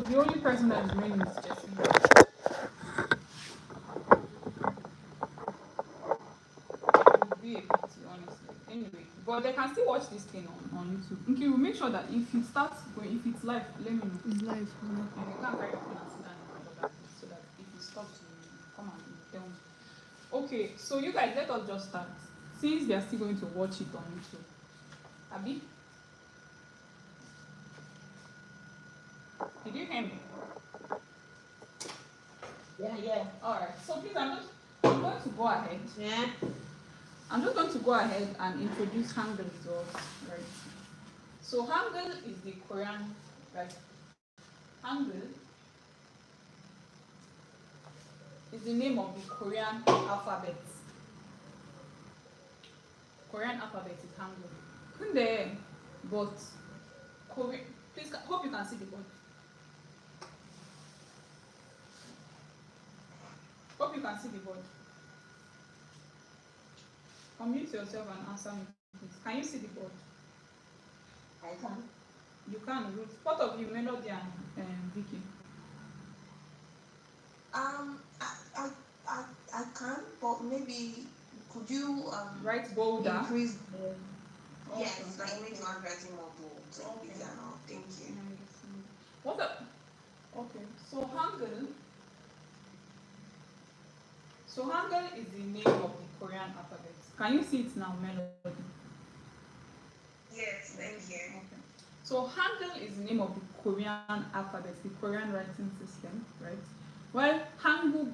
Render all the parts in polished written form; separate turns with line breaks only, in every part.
the only person that is winning is Jesse. It would be a pity, honestly. Anyway, but they can still watch this thing on YouTube. Okay, we'll make sure that if it starts going, if it's live, let me know.
It's live.
And you can't carry your phone and sit down and record that, so that if it stops, you come and tell me. Okay, so you guys, let us just start. Since they are still going to watch it on YouTube. Abby? Did you hear me?
Yeah.
Alright, so please, I'm going to go ahead.
Yeah.
I'm just going to go ahead and introduce hangul to us, right? So hangul is the Korean, right? Hangul is the name of the Korean alphabet. Korean alphabet is hangul. Kunde, but Korean. Please, hope you can see the board. Hope you can see the board. Unmute yourself and answer me, please. Can you see the board?
I can.
You can, Ruth. Part of you, Melody and Vicky.
I can, but maybe could you
Write bolder.
increase the
Okay.
yes, like make your handwriting more bold. Like bigger now. Thank you.
What up? Okay, so hangul. So hangul is the name of the Korean alphabet. Can you see it now, Melody?
Yes, thank you.
Okay. So hangul is the name of the Korean alphabet, the Korean writing system, right? Well, hangul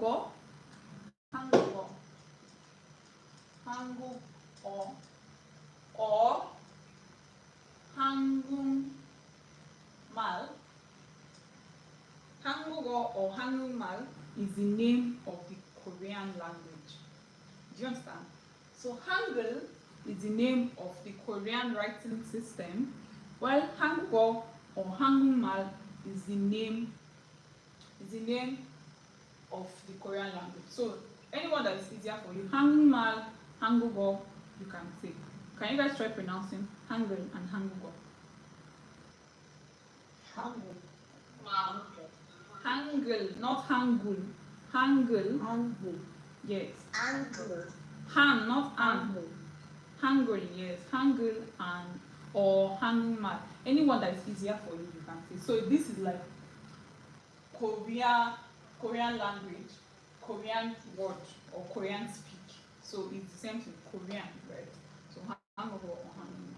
or hangul mal is the name of the Korean language. Do you understand? So hangul is the name of the Korean writing system, while hangul or hangul mal is the name of the Korean language. So anyone that is easier for you, hangul mal, hangul, you can take. Can you guys try pronouncing hangul and hangul? Hangul, not hangul. Hangul. Yes.
Angle.
Han, not an. Hangul, yes. Hangul and or hangul. Anyone that is easier for you, you can say. So this is like Korean language, Korean word or Korean speak. So it's the same thing, Korean, right? So hangul or hangul.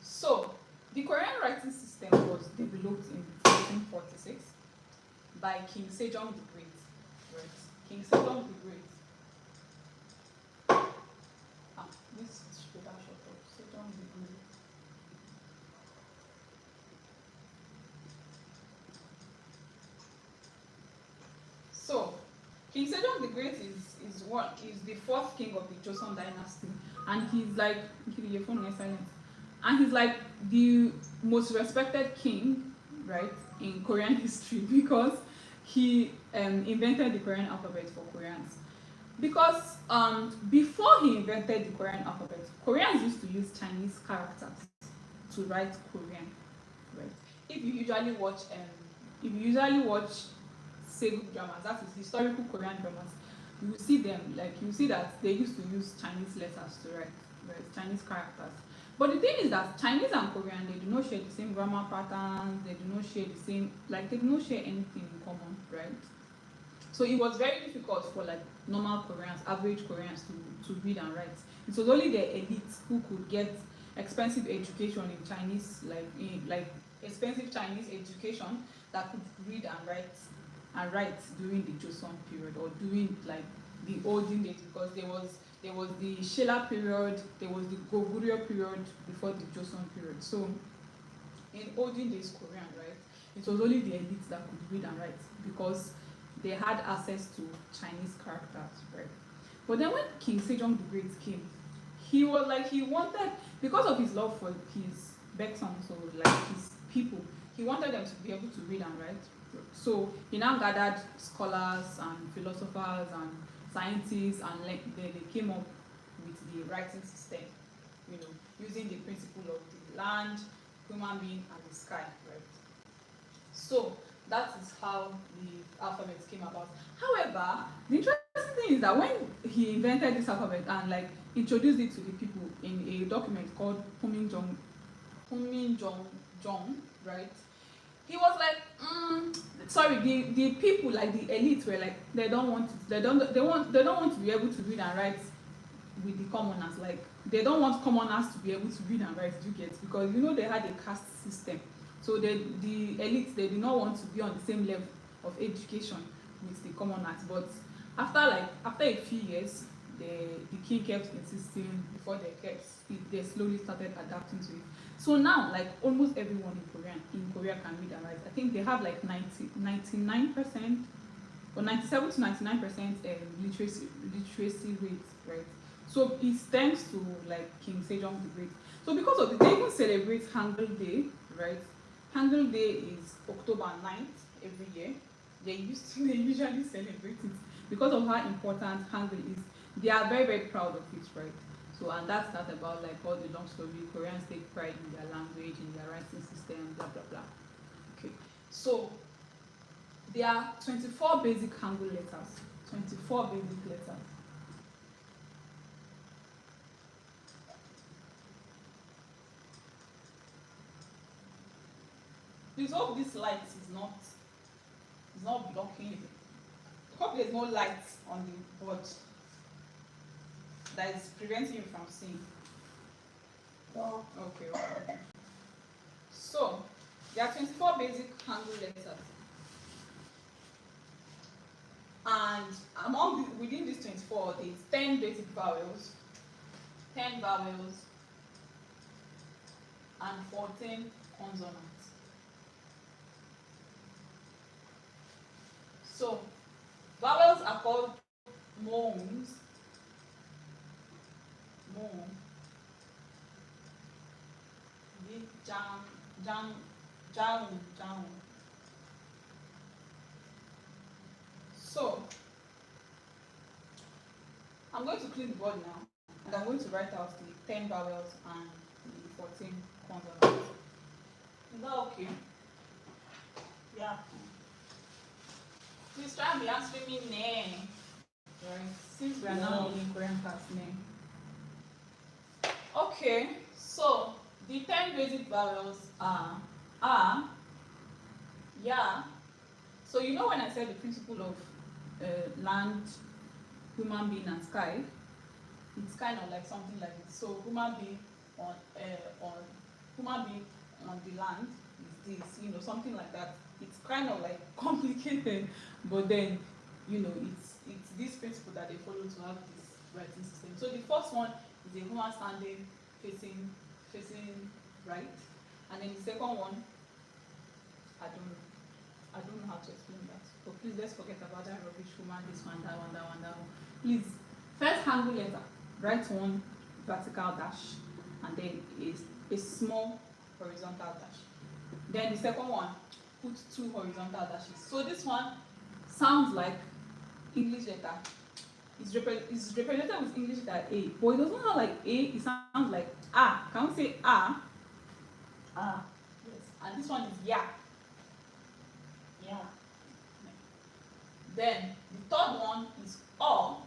So the Korean writing system was developed in 1446 by King Sejong the Great. Right? King Sejong the Great. This should have shut up. Sejong the Great. So King Sejong the Great is the fourth king of the Joseon dynasty, and he's like your phone is silent. And he's like the most respected king, right, in Korean history because he invented the Korean alphabet for Koreans. Because before he invented the Korean alphabet, Koreans used to use Chinese characters to write Korean, right? If you usually watch Segu dramas, that is historical Korean dramas, you will see them, like you see that they used to use Chinese letters to write Chinese characters. But the thing is that Chinese and Korean, they do not share the same grammar patterns, they do not share the same, like they do not share anything in common, right? So it was very difficult for like normal Koreans, average Koreans to read and write. It was only the elite who could get expensive education in Chinese, like expensive Chinese education that could read and write during the Joseon period or during like the olden days, because there was the Shilla period, there was the Goguryeo period before the Joseon period. So in olden days Korean, right, it was only the elites that could read and write because they had access to Chinese characters, right? But then when King Sejong the Great came, he wanted, because of his love for his Baeksons, so like his people, he wanted them to be able to read and write. So he now gathered scholars and philosophers and scientists, and they came up with the writing system, using the principle of the land, human being, and the sky, right? So that is how the alphabet came about. However, the interesting thing is that when he invented this alphabet and like introduced it to the people in a document called Jong, right? He was like, sorry, the people like the elite were like they don't want it, they don't want to be able to read and write with the commoners. Like they don't want commoners to be able to read and write, you get, because you know they had a caste system. So the elites, they did not want to be on the same level of education with the commoners. But after a few years, the king kept insisting before they slowly started adapting to it. So now like almost everyone in Korea can read and write. I think they have like 99% or 97 to 99% literacy rate, right? So it's thanks to like King Sejong the Great. So because of they even celebrate Hangul Day, right? Hangul Day is October 9th every year. They usually celebrate it because of how important Hangul is. They are very, very proud of it, right? So and that's that about like all the long story. Koreans take pride in their language, in their writing system, blah blah blah. Okay. So there are 24 basic Hangul letters. 24 basic letters. Please hope this light is not blocking it. Hope there's no light on the board that is preventing you from seeing.
No.
Okay. So there are 24 basic Hangul letters. And within these 24, there's 10 basic vowels, 10 vowels, and 14 consonants. So vowels are called moans, jam, jam, jam. So I'm going to clean the board now, and I'm going to write out the 10 vowels and the 14 consonants. Is that okay?
Yeah.
Please try and be answering me nay. Right? Since we are now in Korean class, nay. Okay, so the 10 basic vowels are ya. So you know when I said the principle of land, human being, and sky, it's kind of like something like this. So human being on human being on the land is this, you know, something like that. It's kind of like complicated, but then you know it's this principle that they follow to have this writing system. So the first one is a human standing facing right, and then the second one, I don't know how to explain that. So please let's forget about that rubbish woman, this one, that one, that one, that one. Please, first Hangul letter, write one vertical dash, and then a small horizontal dash. Then the second one, put 2 horizontal dashes. So this one sounds like English letter. It's represented with English letter A, but it doesn't sound like A, it sounds like A. Can we say A?
Ah.
Yes. And this one is Ya.
Yeah.
Then the third one is O.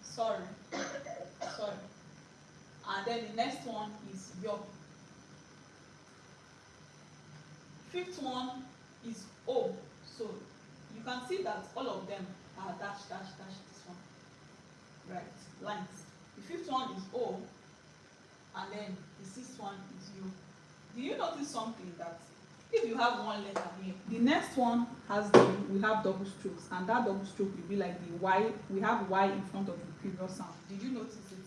Sorry. And then the next one is Yo. Fifth one is O. So you can see that all of them are dash, dash, dash, this one. Right, lines. The fifth one is O, and then the sixth one is U. Do you notice something that if you have one letter here, the next one we have double strokes, and that double stroke will be like the Y. We have Y in front of the previous sound. Did you notice it?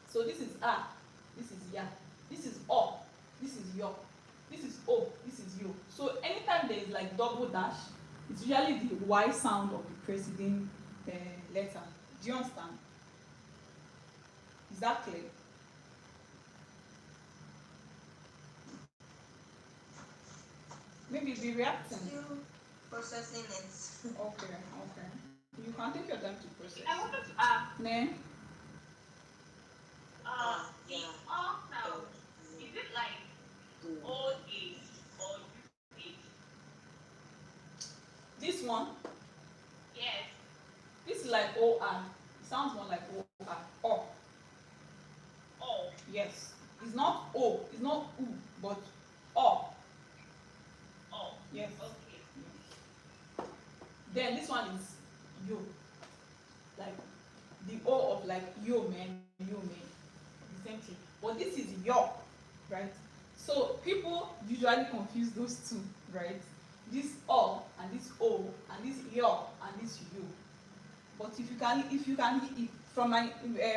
So this is A, this is Ya, this is O, this is Yo, this is O, this is U. So anytime there is like double dash, it's usually the Y sound of the preceding letter. Do you understand? Is that clear? Maybe be reacting.
Still processing it.
Okay. You can take your time to process.
I wanted to ask,
Ne?
the all sound, is it like O A
one,
Yes.
this is like O-R. It sounds more like O-R. O.
Oh.
Yes. It's not O. It's not U, but O.
Oh.
Yes.
Okay.
Yes. Then this one is yo. Like the O of like yo man, yo man. The same thing. But this is yo, right? So people usually confuse those two, right? This O and this O and this yo and this yo. But if you can, from my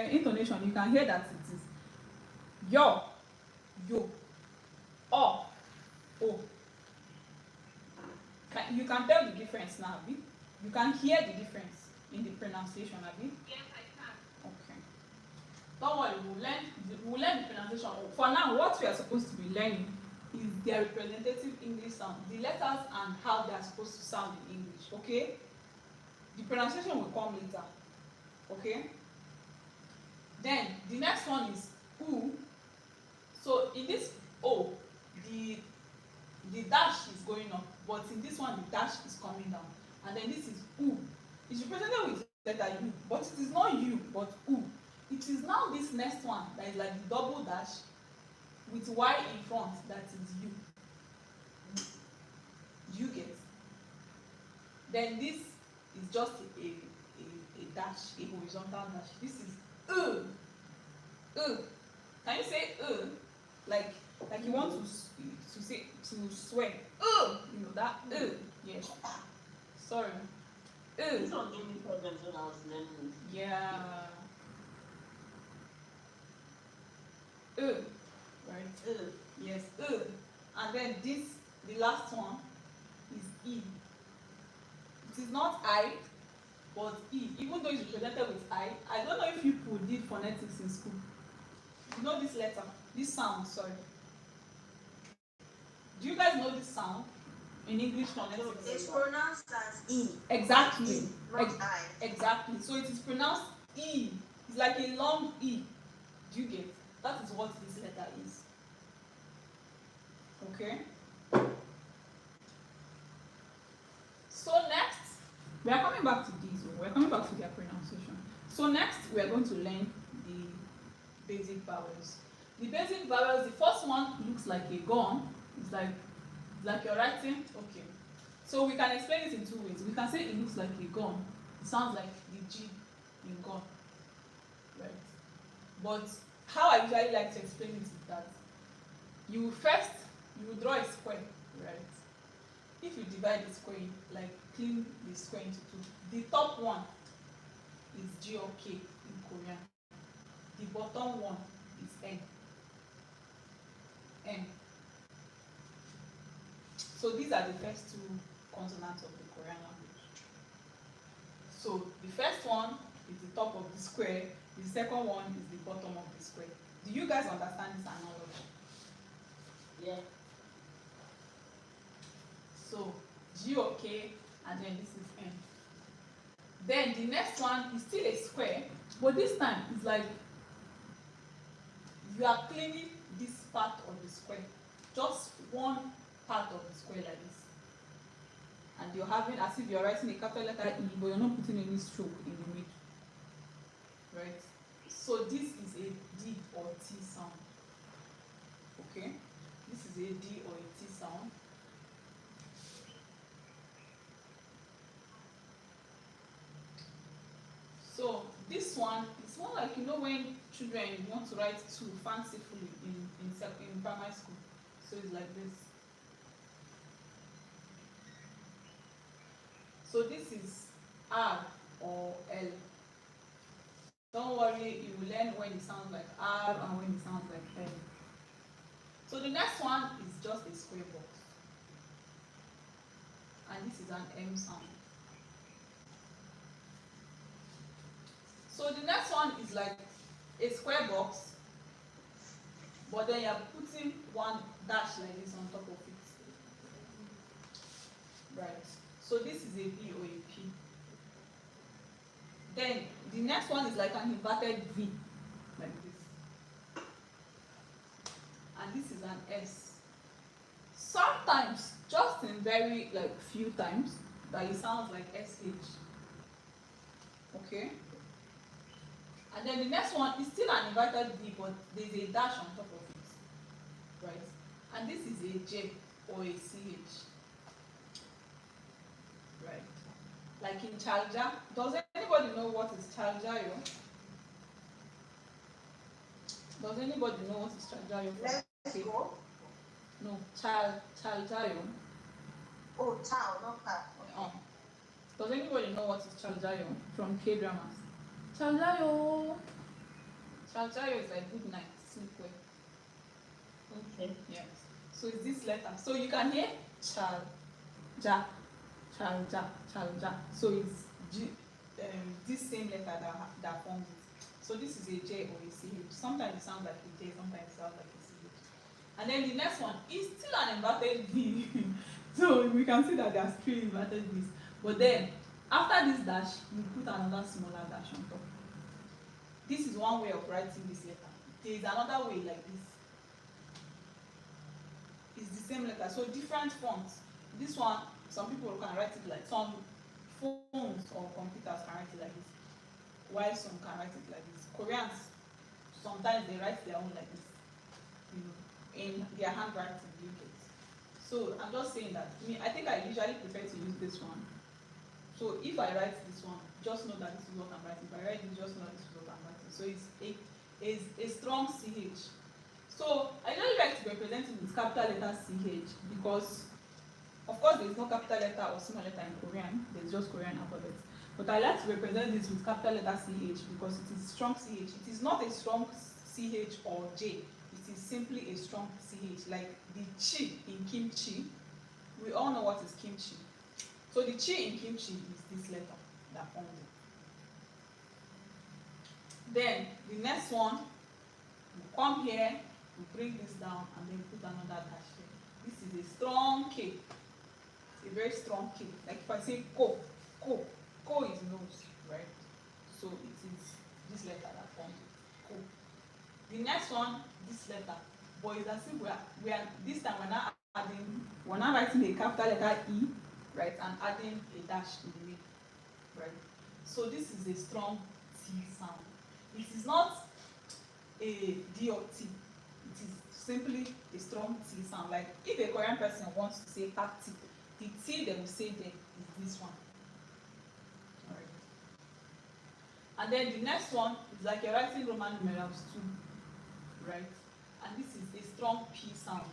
intonation, you can hear that it is yo, yo, o, o. You can tell the difference now, Abi. You can hear the difference in the pronunciation, Abi.
Yes, I can.
Okay. Don't worry, we'll learn the pronunciation. For now, what we are supposed to be learning is their representative English sound, the letters and how they are supposed to sound in English. Okay? The pronunciation will come later. Okay? Then the next one is U. So in this O, the dash is going up, but in this one the dash is coming down. And then this is U. It's represented with letter U, but it is not U, but U. It is now this next one that is like the double dash with Y in front that is U. Do you get? Then this is just a dash, a horizontal dash. This is U. Can you say like you want to say to swear? You know that yes. Sorry.
This one gave me problems when I was learning.
Yeah. Right. Yes. And then this, the last one, is E. It is not I, but E. Even though it's represented with I don't know if people did phonetics in school. You know this letter, this sound, sorry. Do you guys know this sound in English phonetics?
It's pronounced as E.
Exactly.
E, not I.
Exactly. So it is pronounced E. It's like a long E. Do you get? That is what this letter is. Okay. So next, we are coming back to these. We are coming back to their pronunciation. So next, we are going to learn the basic vowels. The basic vowels, the first one looks like a gun. It's like you're writing. Okay. So we can explain it in two ways. We can say it looks like a gun. It sounds like the G in gun. Right. But how I usually like to explain it is that you draw a square, right? If you divide the square, like clean the square into two, the top one is G or K in Korean. The bottom one is N. N. So these are the first two consonants of the Korean language. So the first one is the top of the square, the second one is the bottom of the square. Do you guys understand this analogy?
Yeah.
So G or K, and then this is N. Then the next one is still a square, but this time it's like you are cleaning this part of the square, just one part of the square like this, and you're having as if you're writing a capital letter E, but you're not putting any stroke in the middle, right? So this is a D or T sound. Okay, this is a D or a T sound. So this one is more like, you know, when children want to write two fancifully in primary school. So it's like this. So this is R or L. Don't worry, you will learn when it sounds like R and when it sounds like L. So the next one is just a square box. And this is an M sound. So the next one is like a square box, but then you're putting one dash like this on top of it. Right. So this is a V or a P. Then the next one is like an inverted V, like this. And this is an S. Sometimes, just in very like few times, that it sounds like SH. Okay? And then the next one is still an inverted V, but there's a dash on top of it. Right? And this is a J or a CH. Right? Like in Chalja. Does anybody know what is Chaljayo? Does anybody know what is Chaljayo?
Let's go.
No, Chaljayo.
Oh, child, not that.
Does anybody know what is Chaljayo from K dramas? Chaljayo. Chaljayo is like good night, sleep well.
Okay.
Yes. So it's this letter. So you can hear Chalja, Chalja, Chalja. So it's this same letter that forms it. So this is a J or a CH. Sometimes it sounds like a J, sometimes it sounds like a CH. And then the next one is still an inverted V. So we can see that there are three inverted V's. But then after this dash, you put another smaller dash on top. This is one way of writing this letter. There is another way like this. It's the same letter, so different fonts. This one, some people can write it like, some phones or computers can write it like this, while some can write it like this. Koreans, sometimes they write their own like this, in their handwriting. So I'm just saying that, I think I usually prefer to use this one. So if I write this one, just know that this is what I'm writing. If I write this, just know that this is what I'm writing. So it's a strong CH. So I usually like to represent it with capital letter CH because, of course, there is no capital letter or small letter in Korean. There's just Korean alphabet. But I like to represent this with capital letter CH because it is strong CH. It is not a strong CH or J. It is simply a strong CH, like the chi in kimchi. We all know what is kimchi. So the chi in kimchi is this letter that forms it. Then the next one, we come here, we bring this down, and then put another dash here. This is a strong K, a very strong K. Like if I say ko is nose, right? So it is this letter that forms it, ko. The next one, this letter, but it's as if we are this time we're not writing a capital letter E, right, and adding a dash in the middle, right? So this is a strong T sound. It is not a D or T. It is simply a strong T sound. Like if a Korean person wants to say tati, the T they will say there is this one. Alright. And then the next one is like you're writing Roman numerals too, right? And this is a strong P sound.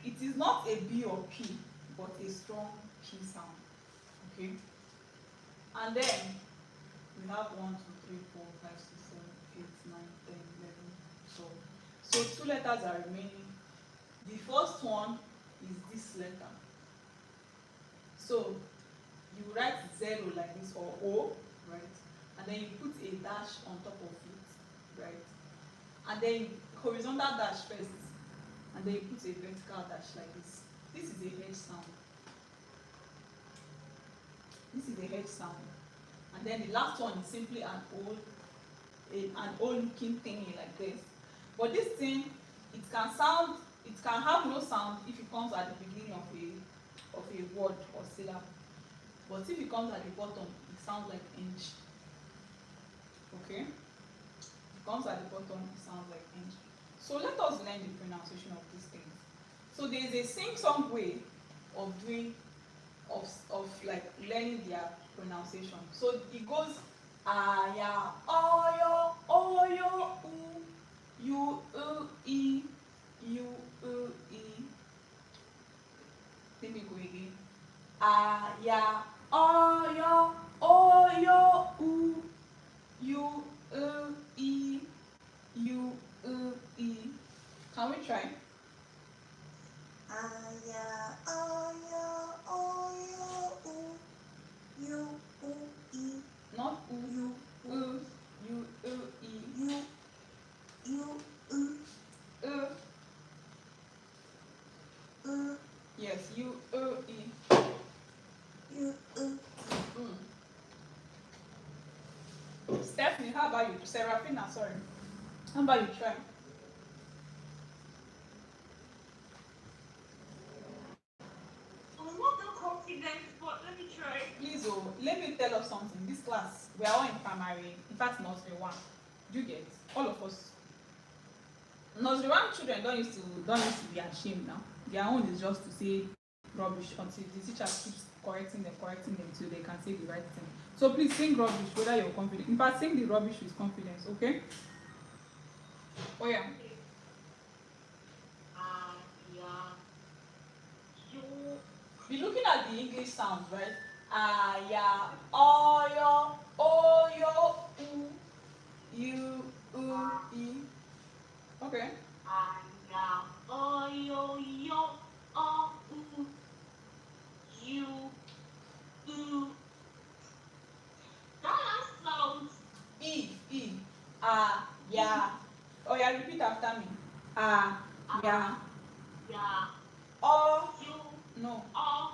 It is not a B or P, but a strong P sound. Okay? And then we have 1, 2, 3, 4, 5, 6, 7, 8, 9, 10, 11, 12. So 2 letters are remaining. The first one is this letter. So you write 0 like this, or O, right? And then you put a dash on top of it, right? And then horizontal dash first, and then you put a vertical dash like this. This is a H sound. This is a H sound. And then the last one is simply an old looking thingy like this. But this thing, it can have no sound if it comes at the beginning of a word or syllable. But if it comes at the bottom, it sounds like inch. Okay? If it comes at the bottom, it sounds like inch. So let us learn the pronunciation of these things. So there is a sing-song way of doing, of like learning their pronunciation. So it goes aya, oyo, oyo, u, e, u, e. Let me go again. Aya, oyo, oyo, u, e, u, e. Can we try?
Aya, oyo, oyo, u, e.
Not u, u, e. Yes, u, e. Stephanie, how about you? Serafina, sorry. How about you try?
I'm not that confident confident, but let me try.
Please, oh, let me tell us something. This class, we are all in primary. In fact, nursery one. Do you get all of us? Nursery one children don't used to be ashamed now. Their own is just to say rubbish until the teacher keeps correcting them till they can say the right thing. So please sing rubbish whether you're confident. In fact, sing the rubbish with confidence, okay? Oh yeah.
Yeah. You.
Be looking at the English sounds, right? Ya, oyo, oyo, u, e. Okay.
Yeah. Oh, yo, oh, you, that sounds.
E. Ya. Oh yeah, repeat after me. Ya.
Yeah.
O.
You,
No.
oh,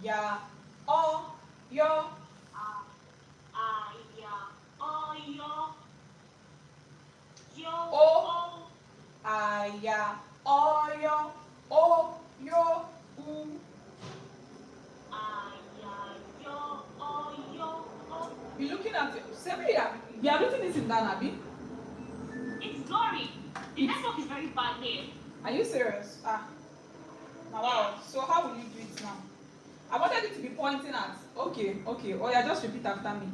Ya. O. Yo.
yeah. Oh, yo,
O. Ya. Oyo. O. Yo. U.
yeah, yo, oh, yo, oh.
Be looking at it. Say, you are written this in Ghana, Abi?
It's blurry. The network is very bad here.
Are you serious? Now wow. So how will you do it now? I wanted it to be pointing at. Okay. Oh yeah, just repeat after me.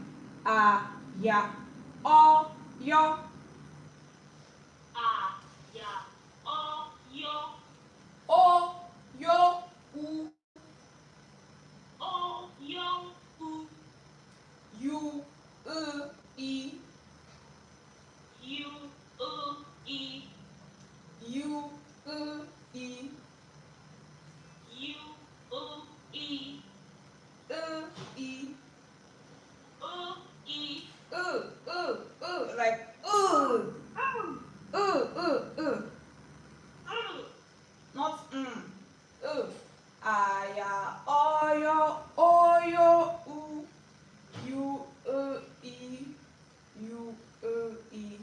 Yeah. O. Yo.
Yeah. Oh, yo,
O. Yo. U.
oh, yo,
U. E.
you, e,
U. E.
you, e,
E.
e,
Like not aya, oyo, oyo, u, e, u, e.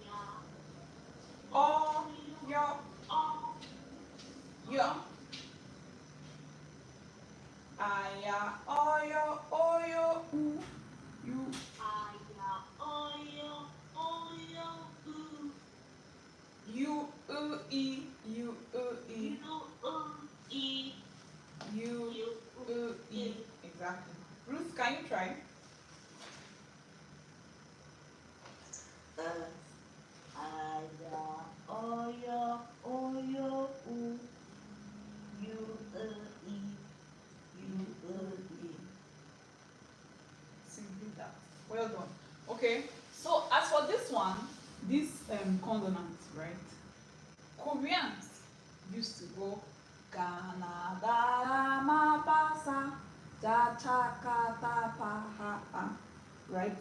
yeah.
O, yo,
Oh,
yo. Aya, oyo, oyo, u.
yeah. Oh, yo,
U, e, u, e.
you, e,
U, e. Exactly. Ruth, can you try?
Oyo, oyo, u, e,
Simply that. Well done. Okay. So as for this one, this consonant, right? Koreans used to go Ghana Dara Pasa Ja Cha Ka Ta Pa Ha A, right?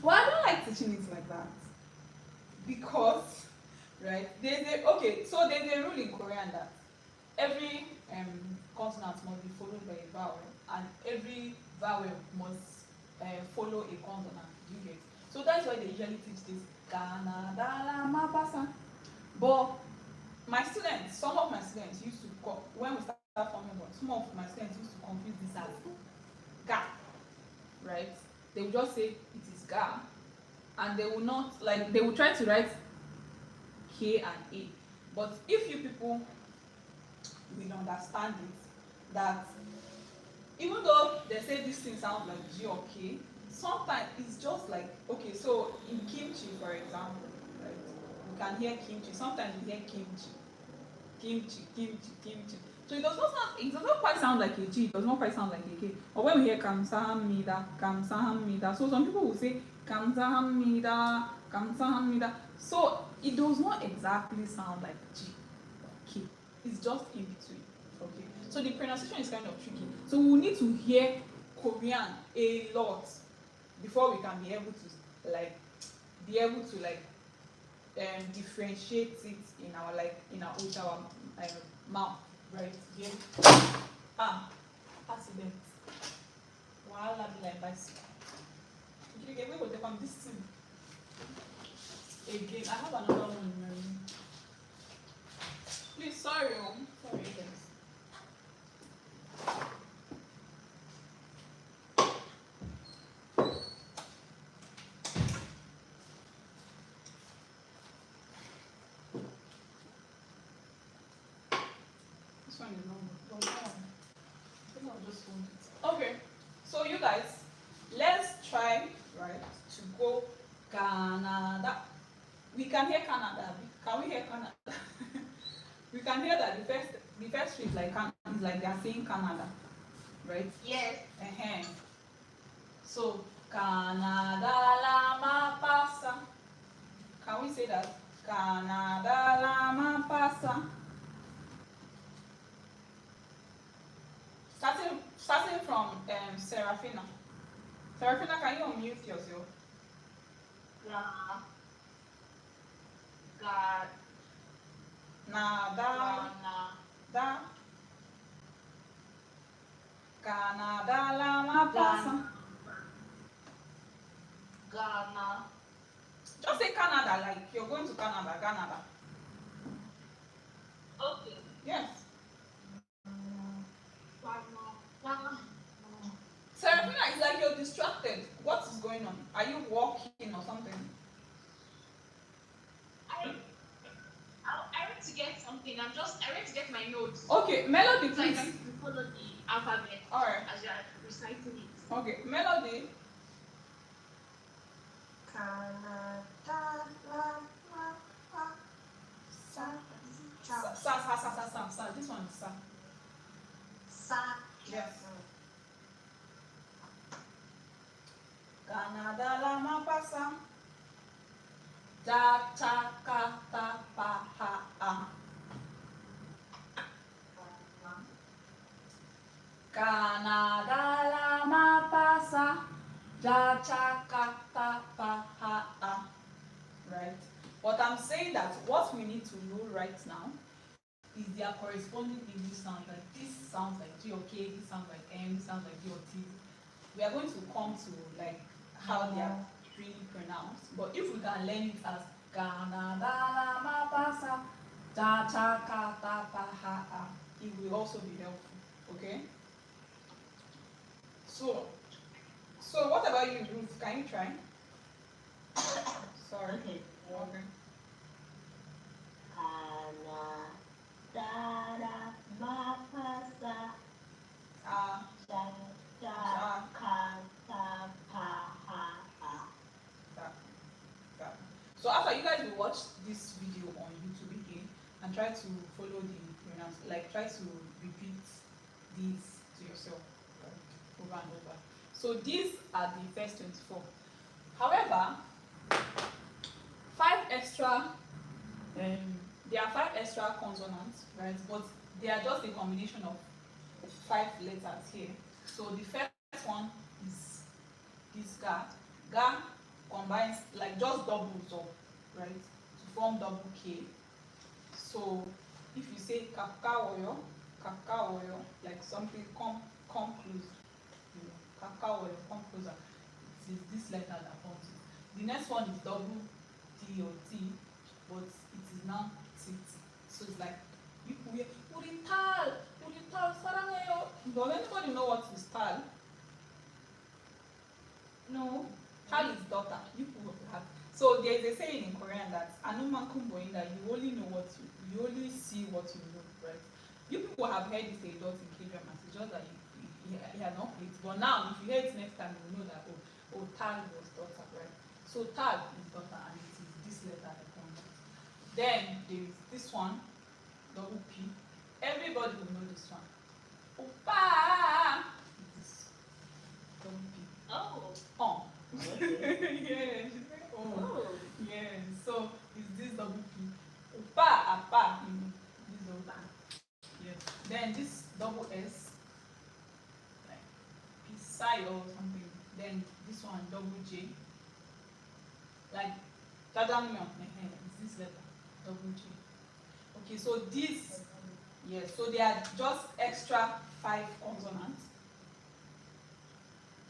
But I don't like teaching it like that because, right? So there's a rule in Korean that every consonant must be followed by a vowel, and every vowel must follow a consonant. You get? So that's why they usually teach this Ghana Dara Pasa. But some of my students used to when we start forming words, some of my students used to confuse this as ga, right? They would just say it is ga, and they will not they will try to write k and a. But if you people will understand it, that even though they say this thing sounds like G or K, sometimes it's just like, okay, so in kimchi, for example, right? You can hear kimchi. Sometimes you hear kimchi. So it does not quite sound like a G, it does not quite sound like a K. Or when we hear kamsahamnida. So some people will say kamsahamnida. So it does not exactly sound like G or K. It's just in between. Okay. So the pronunciation is kind of tricky. So we will need to hear Korean a lot before we can be able to differentiate it in our with our mouth, right? Yeah. Accident. Wahala be like bicycle. Okay, we will take on this thing again. I have another one in my room. one is not good. But I think I'll just hold it. Okay. So you guys, let's try, right, to go Canada. We can hear Canada. Can we hear Canada? We can hear that the first three is like they are saying Canada, right?
Yes.
So Canada lama pasa. Can we say that? Canada lama pasa. Starting from Serafina. Serafina, can you unmute yourself? Nada da Canada lama pasa.
Ghana.
Just say Canada, like you're going to Canada, Canada.
Okay.
Yes.
Ghana.
Serafina, it's like you're distracted. What is going on? Are you walking or something?
I went to get something. I went to get my notes.
Okay, Melody,
So I
please.
can follow the alphabet
Alright.
as you are reciting it.
Okay, Melody.
Canada, la, sa,
Sa. This one is sa.
sa.
Yes. Canada lama pasa. Da ta ka ta pa ha a. Canada lama pasa. Da ta ka ta pa ha a. Right. But I'm saying that what we need to know right now is their corresponding English sound. Like this sounds like G or K, this sounds like M, this sounds like G or T. We are going to come to like how they are really pronounced. But if we can learn it as Canada lama pasa, da cha ka ta pa ha a, it will also be helpful. Okay? So what about you, Ruth? Can you try? Sorry.
Okay.
Okay.
Canada, mapasa,
Ah.
da, ka, ta, pa, ha, ha.
So after you guys will watch this video on YouTube again and try to follow the pronunciation, like try to repeat these to yourself over and over. So these are the first 24. However, there are 5 extra consonants, right? But they are just a combination of 5 letters here. So the first one is this ga. Ga combines like just doubles up, right? To form double K. So if you say kakaoyo, like something come close, you know, kakaoyo, come closer. It is this letter that forms it. The next one is double T or T, but it is now T. So it's like Urital, sarangeyo. Does anybody know what is tal? No. Tal is daughter. You people have. So there is a saying in Korean that anumankumboin, that you only know what you only see what you know, right? You people have heard this a lot in K-dramas. It's just that you are not it. But now, if you hear it next time, you know that tal was daughter, right? So tal is daughter, and it is this letter that comes out. Then there is this one, double P. Everybody will know this one. Opa! This double P.
Oh.
Yeah.
Oh.
Yeah. So it's this double P. Opa, apa. This double P. Yes. Then this double S, like Pisai or something. Then this one double J, like Jajangmyeon. It's this letter, double J. Okay, so this, yes, so they are just extra 5 consonants.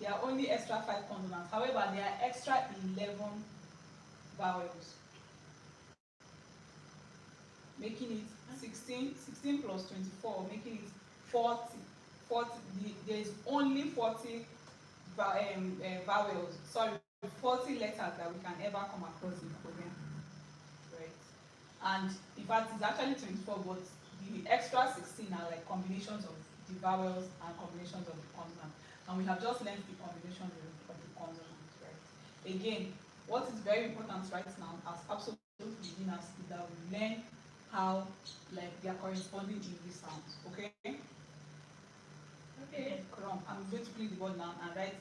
They are only extra 5 consonants. However, there are extra 11 vowels, making it 16 plus 24, making it 40. There is only 40 vowels, sorry, 40 letters that we can ever come across in Korean, right? And in fact, it's actually 24, but the extra 16 are like combinations of the vowels and combinations of the consonants. And we have just learned the combinations of the consonants, right? Again, what is very important right now as absolute beginners is that we learn how like their corresponding English sounds, okay? Okay. I'm going to clean the board now and write the,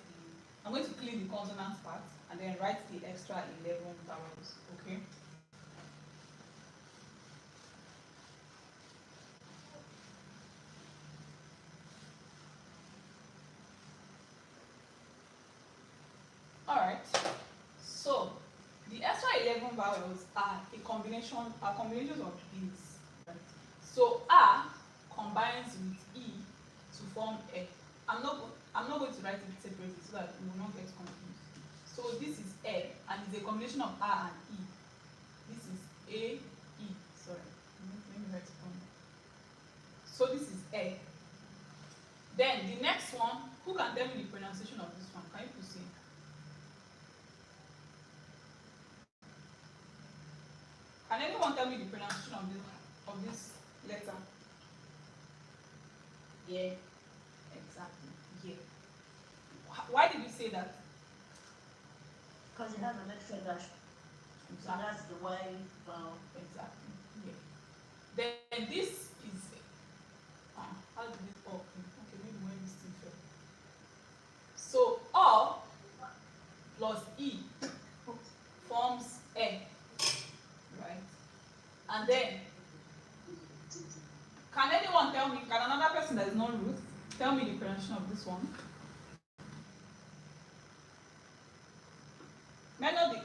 I'm going to clean the consonant part and then write the extra 11 vowels, okay? Alright, so the extra 11 vowels are combinations of these, right? So A combines with E to form E. I'm not going to write it separately so that we will not get confused. So this is E and it's a combination of A and E. This is A, E. Sorry, let me write it down. So this is E. Then the next one, who can tell me the pronunciation of this one? Can you please say? Can anyone tell me the pronunciation of this letter?
Yeah.
Exactly. Yeah. Why did you say that?
Because it has an extra dash. So that's the Y vowel.
Exactly. Yeah. Then this is how did it all come? Okay, maybe when we still fell. So O plus E forms E, right? And then can anyone tell me, can another person that is not Ruth tell me the pronunciation of this one? Melody.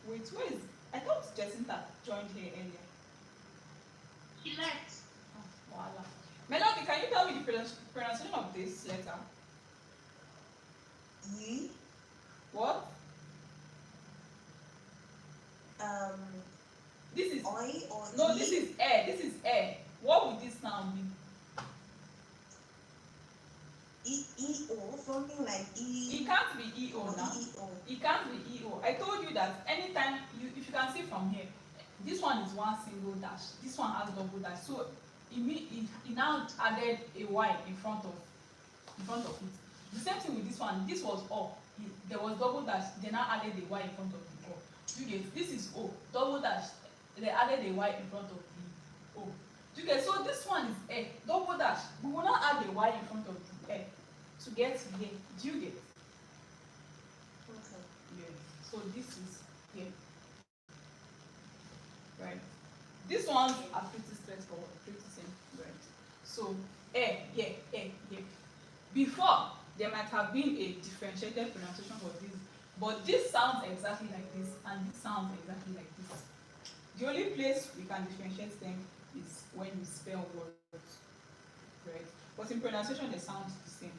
Wait, where is, I thought Jacinta joined here earlier.
She left.
Oh, voila. Melody, can you tell me the pronunciation of this letter?
Ye.
What? This is
Oi or
no.
E?
This is air. This is air. What would this sound be?
E-O, something like E.
It can't be E-O now.
E-O.
It can't be E-O. I told you that anytime if you can see from here, this one is one single dash. This one has double dash. So it now added a Y in front of it. The same thing with this one. This was O. There was double dash. They now added a Y in front of the O. You get, this is O. Double dash. They added a Y in front of the O. You get, so this one is A. Double dash. We will not add a Y in front of the A to get here. Do you get?
Okay.
Yeah. So this is here. Right. These ones are pretty straightforward, pretty simple, right? So yeah. Before there might have been a differentiated pronunciation for this, but this sounds exactly like this, and this sounds exactly like this. The only place we can differentiate them is when you spell words, right? But in pronunciation, they sound the same.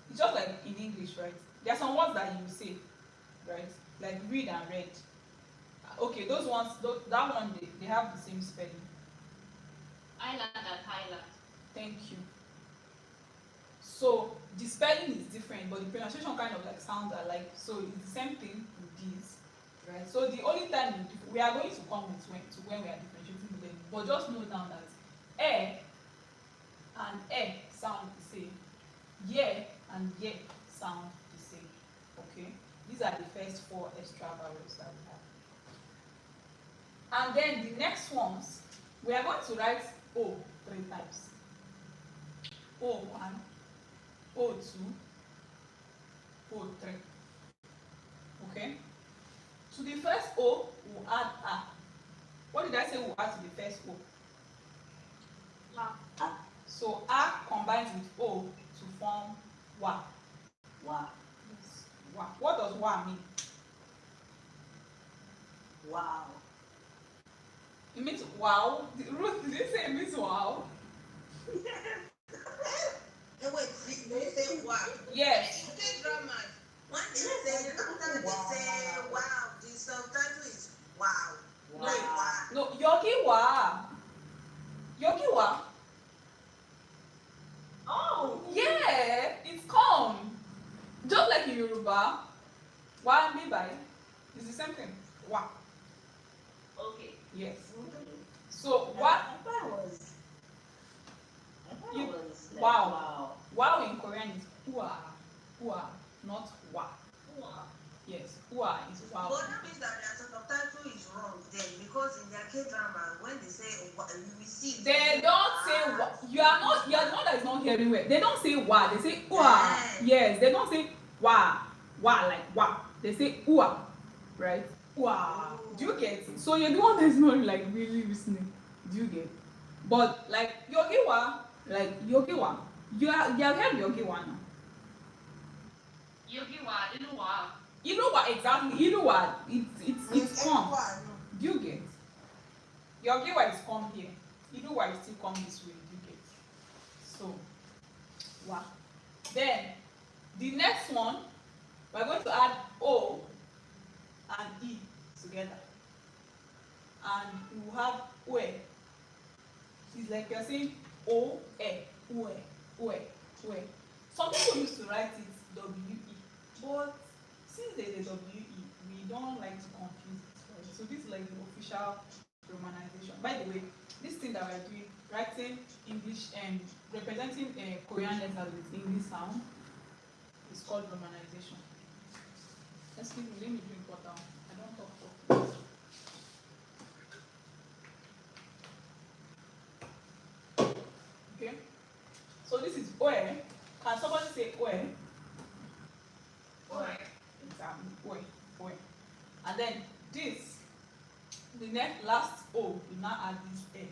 It's just like in English, right? There are some words that you say, right? Like read and read. Okay, those ones, that one, they have the same spelling.
Island and highland.
Thank you. So the spelling is different, but the pronunciation kind of like sounds alike. So it's the same thing with these, right? So the only time we are going to come to when we are differentiating them, but just know now that and sound the same. Yeah and yeah sound the same. Okay, these are the first 4 extra vowels that we have. And then the next ones, we are going to write O 3 times. O1, O2, O3. Okay? To the first O, we'll add A. What did I say we'll add to the first O?
A.
So A combines with O to form Wa.
Wa.
Yes. Wa. What does Wa mean?
Wow.
It means wow. Ruth, did you say it means wow?
No, wait, they say wow.
Yes.
Okay, drama. When they say, sometimes they say wow, the subtitle is wow.
No,
Like wow.
no, Yogi Wa. Yogi Wa.
Oh.
Yeah, it's come. Just like in Yoruba, Wa and Bibai is the same thing. Wa.
Okay.
Yes. So Wa.
That was
Wow. Wow in Korean is ua. Ua, not wa.
Wow.
Yes, ua is wow.
But that means that their subtitle is wrong then, because in their K-drama, when they say you will see.
They don't say wa. You are the one that is not hearing well. They don't say wa. They say ua. Yes, they don't say wa. Wa like wa. They say ua, right? Ua. Do you get it? So you're the one that's not like really listening. Do you get? But like yogiwa, you have heard yogiwa now. Inuwa exactly. Inuwa. It's come. Do you get? Yogiwa is come here. Inuwa is still come this way. Do you get? So, wa. Then the next one, we're going to add o and e together, and we will have ue. It's like you're saying o e ue ue ue. Some people used to write it we, but since there's a we don't like to confuse it, right? So this is like the official romanization. By the way, this thing that we're doing, writing English and representing Korean letters with English sound, is called romanization. Excuse me, let me drink water. I don't talk for. Okay, so this is oe. Can somebody say oe?
Oe.
Exactly, oe. And then this, the next last o, we now add this e.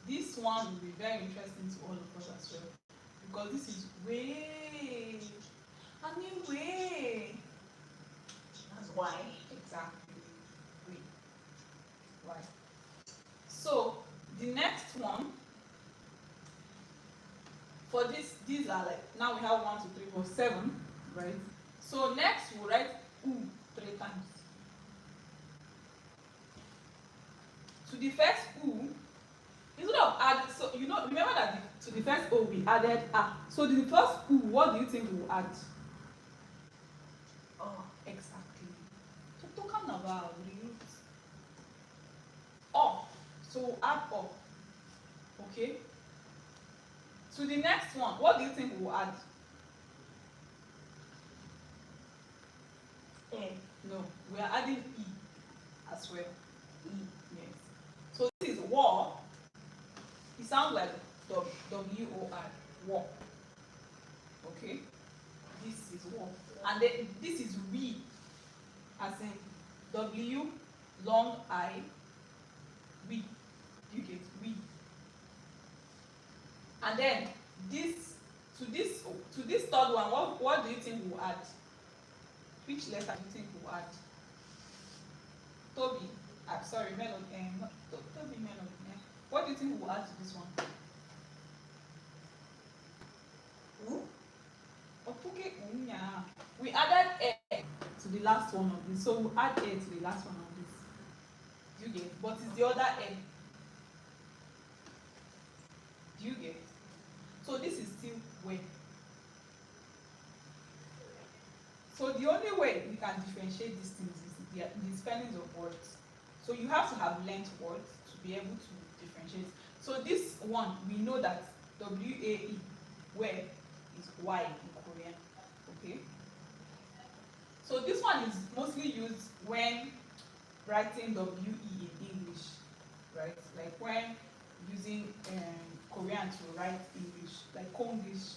This one will be very interesting to all of us as well, because this is way. I mean way.
That's why.
Exactly. Way. Why? So the next one. For this, these are like, now we have 1, 2, 3, 4, 7, right? So next we'll write u 3 times. To the first u, instead of add, so you know, remember that to the first o we added a. So to the first u, what do you think we will add?
Oh.
Exactly. So talking about the root. O. So we'll add o. Okay? To the next one, what do you think we'll add? No, we are adding E as well. E, yes. So this is war. It sounds like W-O-R, war. Okay? This is war. And then this is we, as in W, long I, we. You get we. And then this to this third one, what do you think we'll add? Which letter do you think we'll add? Toby. I'm sorry, Melody. Not Toby, Melody. What do you think we'll add to this one?
Who?
Okay, we added A to the last one of this. So we'll add A to the last one of this. Do you get? But it's the other A. Do you get? So this is still way. So the only way we can differentiate these things is the spellings of words. So you have to have learnt words to be able to differentiate. So this one, we know that W-A-E, where is Y in Korean. Okay? So this one is mostly used when writing W-E in English, right? Like when using Korean to write English, like Konglish.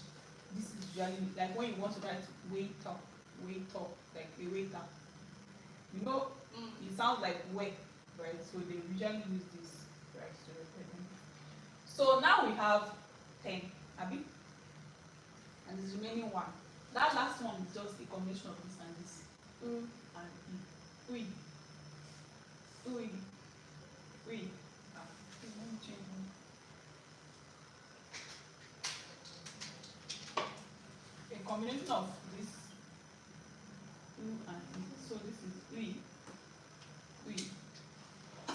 This is usually like when you want to write wait up, like a waiter. You know, it sounds like wait, right? So they usually use this, right, to represent. So now we have 10, Abi, and the remaining one. That last one is just a combination of this and this, and E. We. Let me change one. A combination of this and this. So this is we.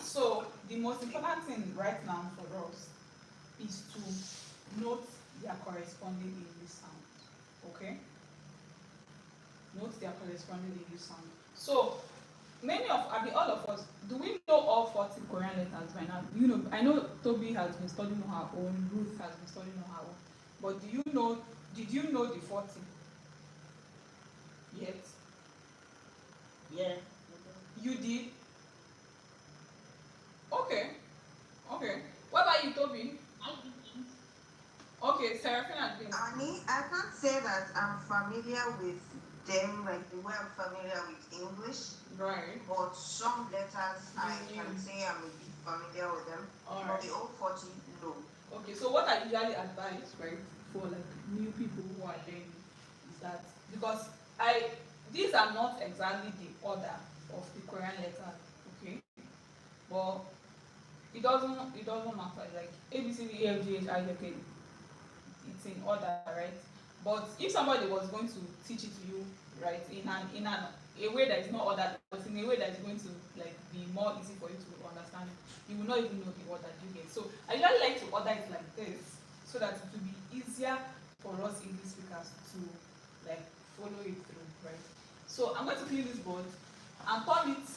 So the most important thing right now for us is to note their corresponding English sound. Okay? Note their corresponding English sound. So all of us, do we know all 40 Korean letters by now? You know, I know Toby has been studying on her own, Ruth has been studying on her own. But did you know the 40 yet?
Yeah.
You did? Okay. Okay. What about you, Toby?
I didn't.
Okay, Serafina did.
I can't say that I'm familiar with them like the way I'm familiar with English,
Right.
but some letters I
You
can
knew.
say I'm a bit familiar with them. But
Alright.
the old 40, no.
Okay, so what I usually advise, right, for like new people who are learning is that because I these are not exactly the order of the Korean letter, okay? But it doesn't matter. Like A B C D E F G H I J K, it's in order, right? But if somebody was going to teach it to you, right, in an a way that is not ordered, but in a way that is going to like be more easy for you to understand, you will not even know the order you get. So I usually like to order it like this, so that it will be easier for us English speakers to like follow it through, right? So I'm going to clean this board and turn it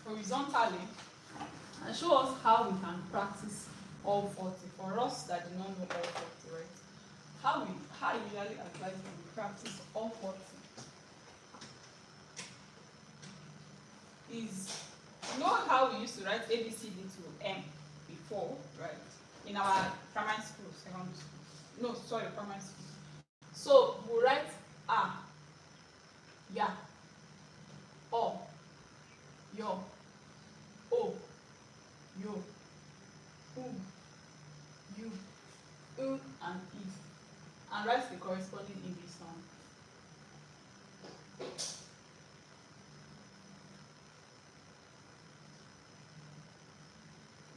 horizontally and show us how we can practice all 40 for us that do not know all 40, right? How I usually advise when we practice all 40 is, you know how we used to write ABCD to M before, right? In our primary school, secondary school. No, sorry, primary school. So we write A, Ya, O, Yo, O, Yo, U, and E, and write the corresponding English sound.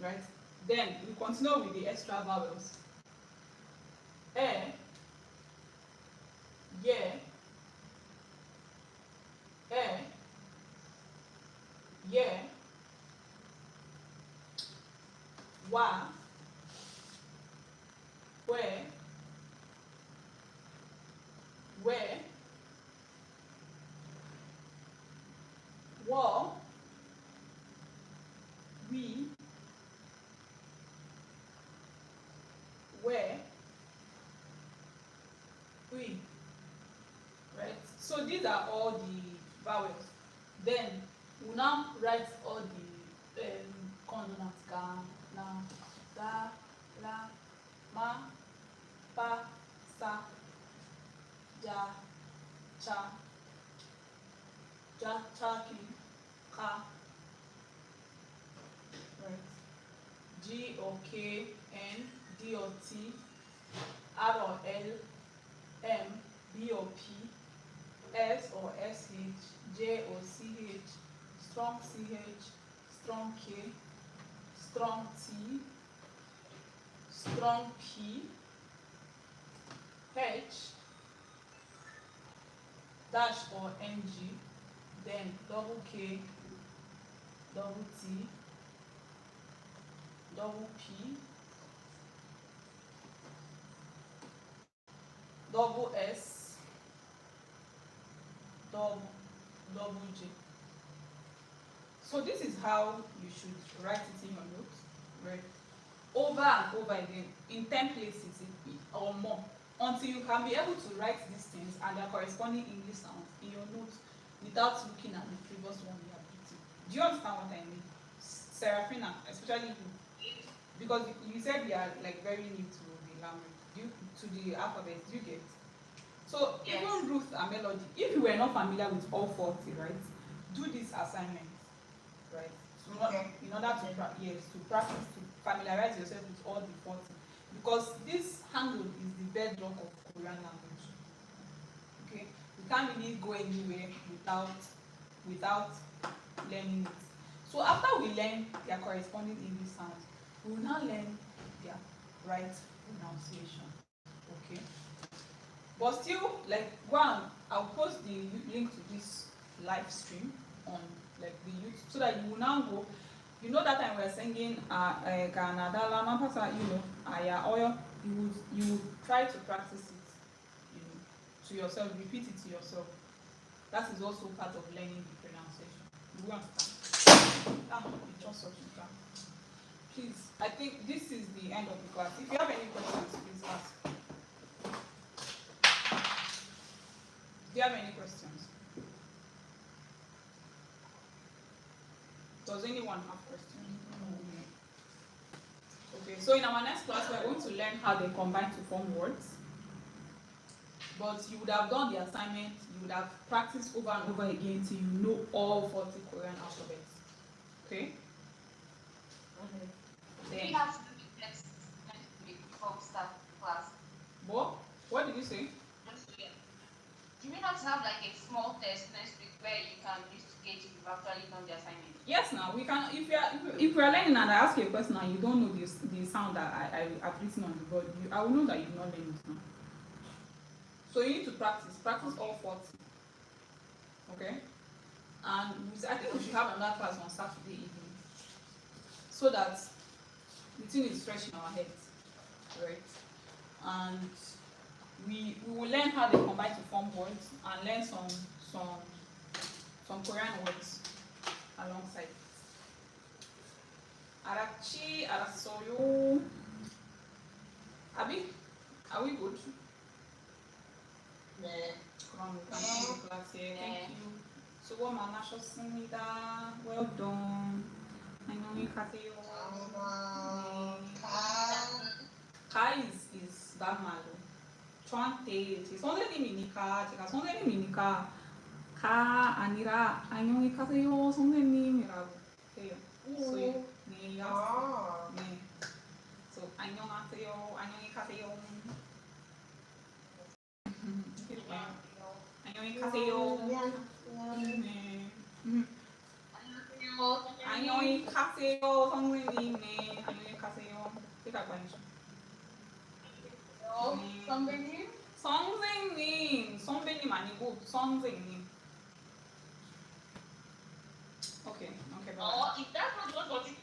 Right? Then we continue with the extra vowels. E, Ye, E, Ye, Wa, We, Wo, We, We. Right? So these are all the vowels. Then we now write all the consonants. Ga, na, ga, la, ma, pa, sa, ja, cha, ki, ka. Right? G or K, N, D or T, R or L, M, B or P, S or SH, J or CH, strong CH, strong K, strong T, strong P, H, dash or NG, then double K, double T, double P, double S, double J. So this is how you should write it in your notes, right? Over and over again in 10 places or more, until you can be able to write these things and their corresponding English sounds in your notes without looking at the previous one you have written. Do you understand what I mean? Serafina, especially you, because you said you are like very new to the language, to the alphabet. Do you get? So
Yes.
even Ruth and Melody, if you were not familiar with all 40, right, do this assignment, right?
Okay.
In order to practice, to familiarize yourself with all the 40, because this hangul is the bedrock of Korean language. Okay, you can't really go anywhere without learning it. So after we learn their corresponding English sounds, we will now learn their right pronunciation. Okay, but still, like, I'll post the link to this live stream on like the YouTube, so that you will now go. You know that time we were singing Canada Lama Pasa, Aya Oyo. You would try to practice it, to yourself, repeat it to yourself. That is also part of learning the pronunciation. You understand? It's just such a time. Please, I think this is the end of the class. If you have any questions, please ask. Do you have any questions? Does anyone have questions? Okay, so in our next class, we are going to learn how they combine to form words. But you would have done the assignment, you would have practiced over and over again till you know all 40 Korean alphabets. Okay?
We
Then,
have to do the next week before we start class.
what did you say?
Just to get. Do we not have like a small test next week where you can use to gauge if you've actually done the assignment?
Yes, now we can. If we are learning and I ask you a question and you don't know the sound that I've written on the board, I will know that you've not learned it now. So you need to practice all 40. Okay? And I think we should have another class on Saturday evening, so that the thing is fresh in our heads, right? And we will learn how they combine to form words and learn some Korean words alongside. Arachi, arasoyo. Abi, are we good?
Yeah.
Come, we can see the class here. Thank you. So what manashosumida. Well done. I know you can say Ka is Bagmalo. Chuante. 선생님이 니까 제가 선생님이니까 가 아니라 안녕히 가세요 선생님이라고 해요. So 네, 네. So 안녕하세요. 안녕히 가세요. 안녕히 가세요. 네. 안녕히 가세요 선생님. 네. 안녕히 가세요. 그가 관심.
선배님?
선생님. 선배님 아니고 선생님. Okay, bye.
If that's not what you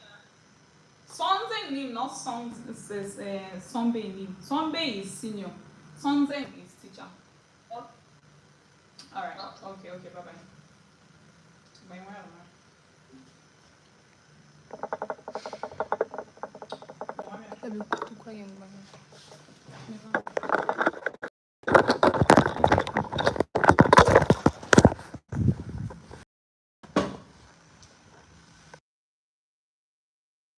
선생님, not son. 선배님. 선배 is senior. 선생 is teacher.
Okay.
Alright. Okay, bye bye. Bye bye.
Tabii kutu koyayım bana.